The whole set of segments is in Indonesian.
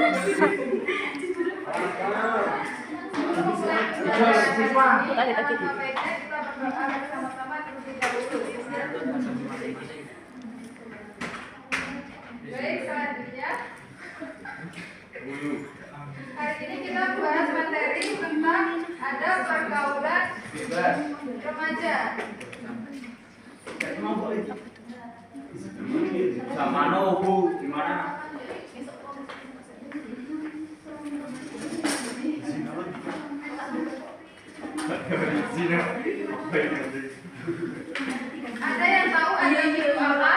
Baik, selanjutnya hari ini kita bahas materi tentang ada pergaulan remaja. Sama Bu, gimana? Ada yang tahu ada itu apa?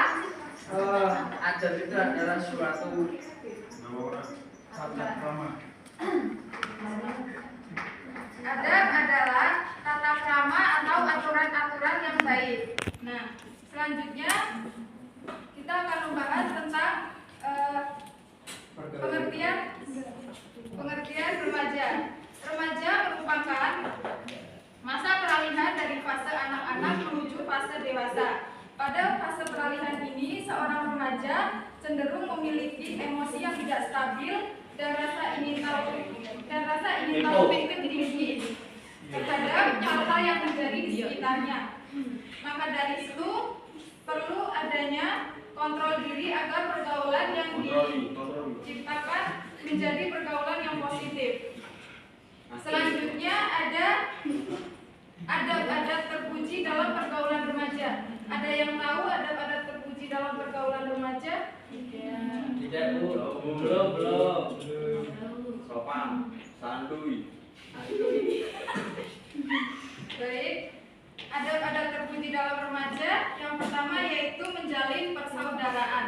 Ajar itu adalah suatu tata krama. Adab adalah tata krama atau aturan-aturan yang baik. Nah, selanjutnya kita akan membahas tentang pengertian remaja. Remaja merupakan masa peralihan dari fase anak-anak menuju fase dewasa. Pada fase peralihan ini, seorang remaja cenderung memiliki emosi yang tidak stabil dan rasa ingin tahu tinggi terhadap hal-hal yang terjadi di sekitarnya. Maka dari itu perlu adanya kontrol diri agar pergaulan yang diciptakan menjadi pergaulan yang positif. Selanjutnya ada adab-adab terpuji dalam pergaulan remaja. Ada yang tahu adab-adab terpuji dalam pergaulan remaja? Tidak Bu, belum. Sopan, santuy. Baik, adab-adab terpuji dalam remaja yang pertama yaitu menjalin persaudaraan.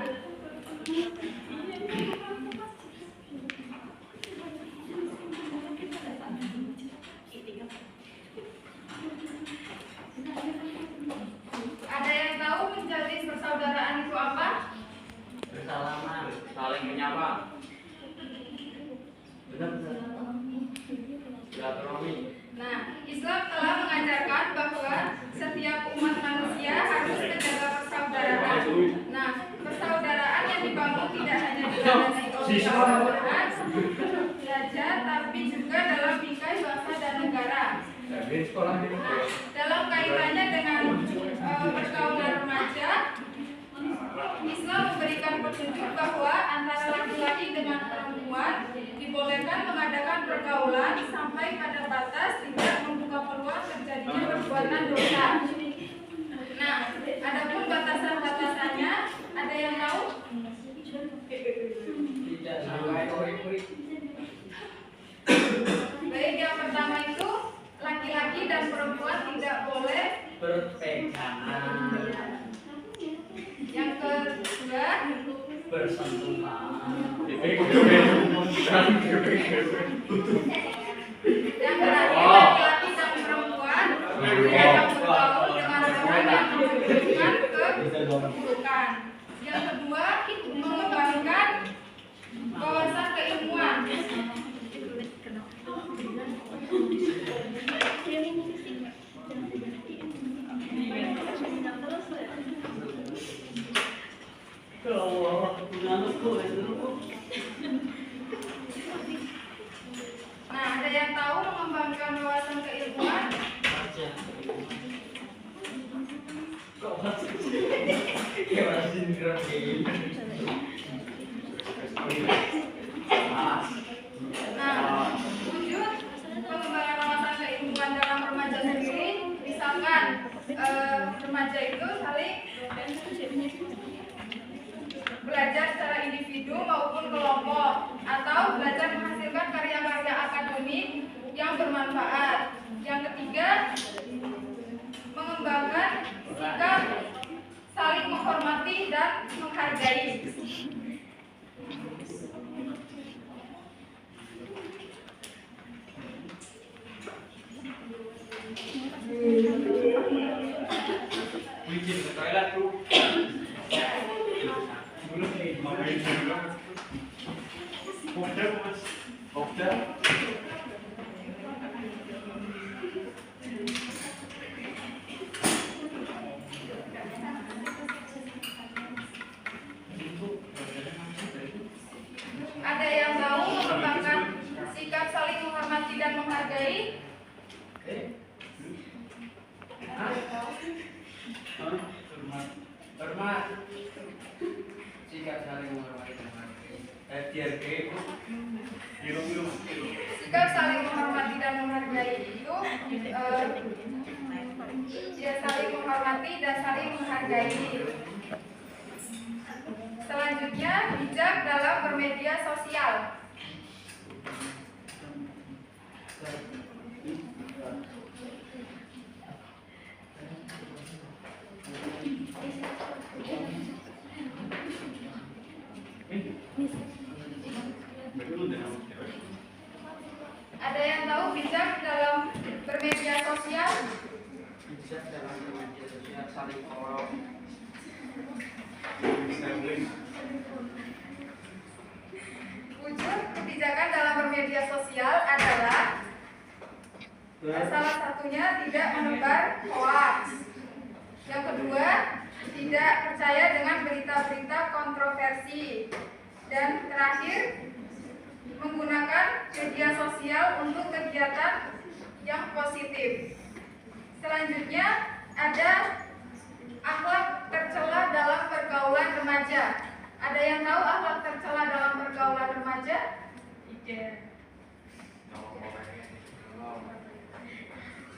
Ada yang tahu menjalin persaudaraan itu apa? Bersalaman, saling menyapa. Benar. Silaturahmi. Nah, Islam telah mengajarkan bahwa setiap umat manusia harus menjaga persaudaraan. Nah, persaudaraan yang dibangun tidak hanya dilandasi oleh Al-Quran saja, tapi juga dalam bingkai bangsa dan negara. Nah, dalam kaitannya dengan pergaulan remaja, Islam memberikan petunjuk bahwa antara laki-laki dengan perempuan dibolehkan mengadakan pergaulan sampai pada batas tidak membuka peluang terjadinya perbuatan dosa. Nah, adapun batasan-batasannya, ada yang tahu? Tidak sampai murid-murid. Baik, yang pertama itu laki-laki dan perempuan tidak boleh Berpegangan, yang kedua bersentuhan. yang terakhir laki-laki dan perempuan yang bergaul dengan orang yang menunjukkan keburukan. Yang kedua, mengembangkan wawasan keilmuan. Nah, ada yang tahu mengembangkan wawasan keilmuan? Nah, wujud pengembangan wawasan keilmuan dalam remaja sendiri, misalkan remaja itu saling belajar secara individu maupun kelompok, atau belajar menghasilkan karya-karya akademik yang bermanfaat. Yang ketiga, mengembangkan sikap saling menghormati dan menghargai. Izin ke toilet Bu. Ada yang tahu Sikap saling menghormati dan menghargai itu dia saling menghormati dan saling menghargai. Selanjutnya, bijak dalam bermedia sosial. Ada yang tahu bijak dalam bermedia sosial? Bijak dalam bermedia sosial saling tolong. Wujud kebijakan dalam bermedia sosial adalah salah satunya tidak menebar hoax. Yang kedua, tidak percaya dengan berita-berita kontroversi. Dan terakhir, menggunakan media sosial untuk kegiatan yang positif. Selanjutnya ada akhlak tercela dalam pergaulan remaja. Ada yang tahu akhlak tercela dalam pergaulan remaja? Tidak.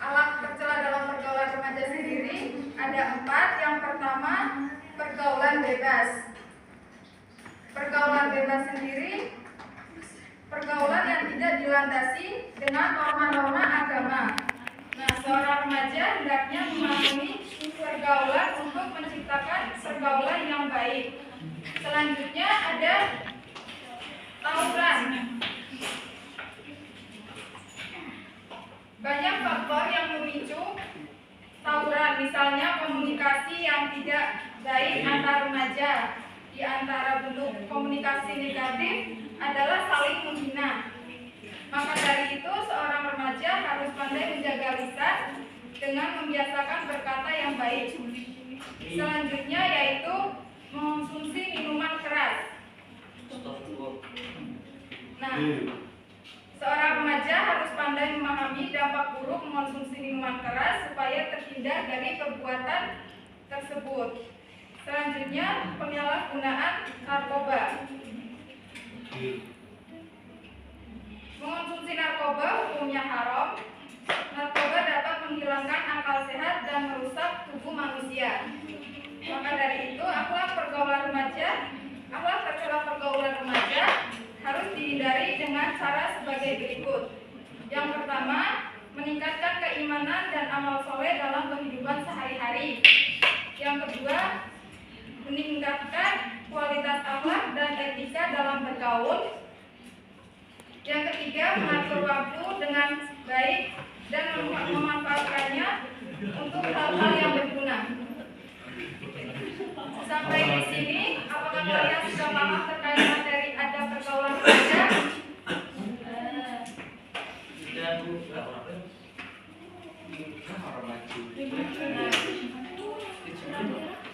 Akhlak tercela dalam pergaulan remaja sendiri ada 4. Yang pertama, pergaulan bebas. Pergaulan bebas sendiri pergaulan yang tidak dilandasi dengan norma-norma agama. Nah, seorang remaja hendaknya memahami pergaulan untuk menciptakan pergaulan yang baik. Selanjutnya ada tawuran. Banyak faktor yang memicu tawuran, misalnya komunikasi yang tidak baik antar remaja. Di antara bentuk komunikasi negatif adalah saling menghina. Maka dari itu seorang remaja harus pandai menjaga lisan dengan membiasakan berkata yang baik. Selanjutnya yaitu mengonsumsi minuman keras. Nah, seorang remaja harus pandai memahami dampak buruk mengonsumsi minuman keras supaya terhindar dari perbuatan tersebut. Selanjutnya, penyalahgunaan narkoba. Mengonsumsi narkoba hukumnya haram. Narkoba dapat menghilangkan akal sehat dan merusak tubuh manusia. Maka dari itu, akhlak tercela pergaulan remaja harus dihindari dengan cara sebagai berikut. Yang pertama, meningkatkan keimanan dan amal soleh dalam kehidupan sehari-hari. Yang kedua, meningkatkan kualitas akhlak dan etika dalam bergaul. Yang ketiga, mengatur waktu dengan baik dan memanfaatkannya untuk hal-hal yang berguna. Sampai di sini, apakah kalian sudah paham terkait materi ada pergaulan remaja?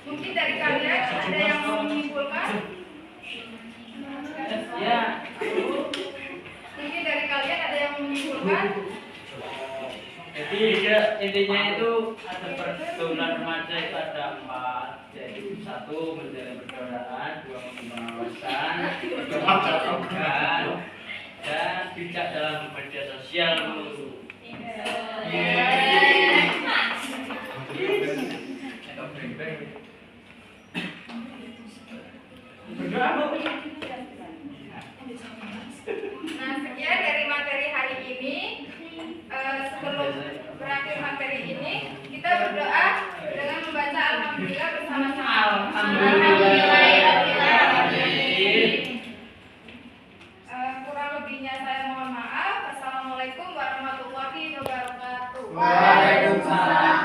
Mungkin dari kalian ada yang mau menyimpulkan? Ya. Mungkin dari kalian ada yang mau menyimpulkan? Jadi intinya itu ada pergaulan remaja itu ada 4, yaitu 1 menjalin persaudaraan, 2 pengawasan, 3 pencegahan, dan bijak dalam media sosial. Nah, sekian dari materi hari ini. Sebelum berakhir materi ini, kita berdoa dengan membaca Alhamdulillah bersama-sama. Kurang lebihnya saya mohon maaf. Assalamualaikum warahmatullahi wabarakatuh. Waalaikumsalam.